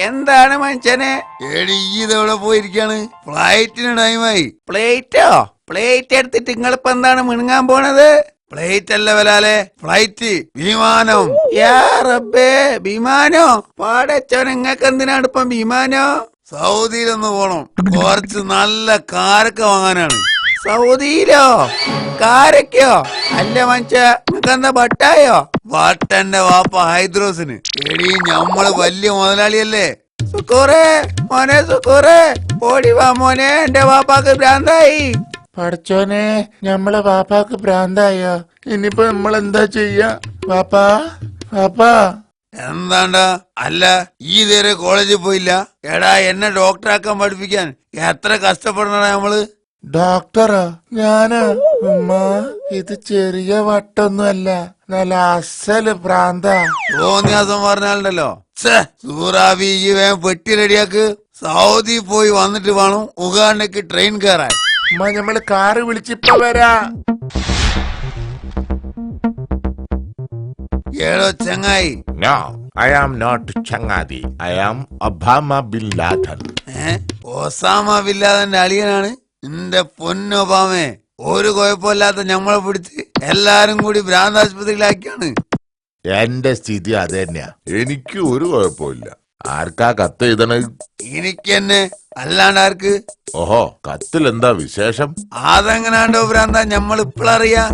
എന്താണ് മനുഷ്യനെ? എടി ഇതെവിടെ പോയിരിക്കാണ്? ഫ്ലൈറ്റിന് ടൈമായി. പ്ലേറ്റോ? പ്ലേറ്റ് എടുത്തിട്ട് നിങ്ങളിപ്പോ എന്താണ് മിണുങ്ങാൻ പോണത്? പ്ലേറ്റ് അല്ല വലാലെ, ഫ്ലൈറ്റ്, വിമാനം. യാ റബ്ബേ, വിമാനോ? പാടച്ചോ, നിങ്ങക്ക് എന്തിനാണ് ഇപ്പം വിമാനോ? സൗദിയിലൊന്ന് പോണം, കുറച്ച് നല്ല കാരക്ക വാങ്ങാനാണ്. സൗദിയിലോ? കാരക്കോ? അല്ല മനുഷ്യ, നിങ്ങക്ക് എന്താ ബട്ടായോ? വട്ടന്റെ വാപ്പ ഹൈദ്രോസിന്. എടി ഞമ്മള് വലിയ മുതലാളിയല്ലേ. സുക്കൂറേ മോനെ, സുക്കൂറേ ഓടി വാ മോനെ, എന്റെ വാപ്പാക്ക് ഭ്രാന്തായി. പഠിച്ചോനെ, ഞമ്മളെ വാപ്പാക്ക് ഭ്രാന്തായോ? ഇനിയിപ്പോ നമ്മളെന്താ ചെയ്യാ? വാപ്പാ, വാപ്പാ. എന്താണ്ടാ? അല്ല, ഈ ഇതുവരെ കോളേജിൽ പോയില്ല? എടാ, എന്നെ ഡോക്ടറാക്കാൻ പഠിപ്പിക്കാൻ എത്ര കഷ്ടപ്പെടണ നമ്മള്. ഡോക്ടറോ? ഞാനോ? ഉമ്മ, ഇത് ചെറിയ വട്ടൊന്നുമല്ല, നല്ല അസല് ഭ്രാന്താ. തോന്നിയാസം പറഞ്ഞാലുണ്ടല്ലോ. സൂറാബി, ഈ വേഗം പെട്ടി റെഡിയാക്ക്. സൗദി പോയി വന്നിട്ട് വേണം ഉഗാണ്ടയ്ക്ക് ട്രെയിൻ കയറാൻ. ഉമ്മ, ഞമ്മള് കാറ് വിളിച്ചിപ്പോ വരാ. ഏടോ ചങ്ങായി. No, I am not ചങ്ങാതി. I am Obama bin Laden. Osama bin ലാദന്റെ അളിയനാണ്. എന്റെ പൊന്നൊബാമേ, ഒരു കുഴപ്പമില്ലാത്ത ഞമ്മളെ പിടിച്ച് എല്ലാരും കൂടി ഭ്രാന്താശുപത്രിയിലാക്കിയാണ്. എന്റെ സ്ഥിതി അത് തന്നെയാ. എനിക്ക് ഒരു കുഴപ്പമില്ല. ആർക്കാ കത്ത് എഴുതണത്? എനിക്ക് തന്നെ, അല്ലാണ്ട് ആർക്ക്? ഓഹോ, കത്തിൽ എന്താ വിശേഷം? അതെങ്ങനാണ്ടോ ഭ്രാന്ത ഞമ്മൾ ഇപ്പോഴറിയാ.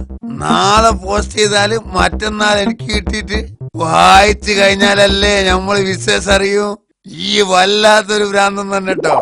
നാളെ പോസ്റ്റ് ചെയ്താല് മറ്റന്നാൾ എനിക്ക് കിട്ടിയിട്ട് വായിച്ചു കഴിഞ്ഞാലല്ലേ ഞമ്മള് വിശേഷം അറിയൂ. ഈ വല്ലാത്തൊരു ഭ്രാന്തം തന്നെ കേട്ടോ.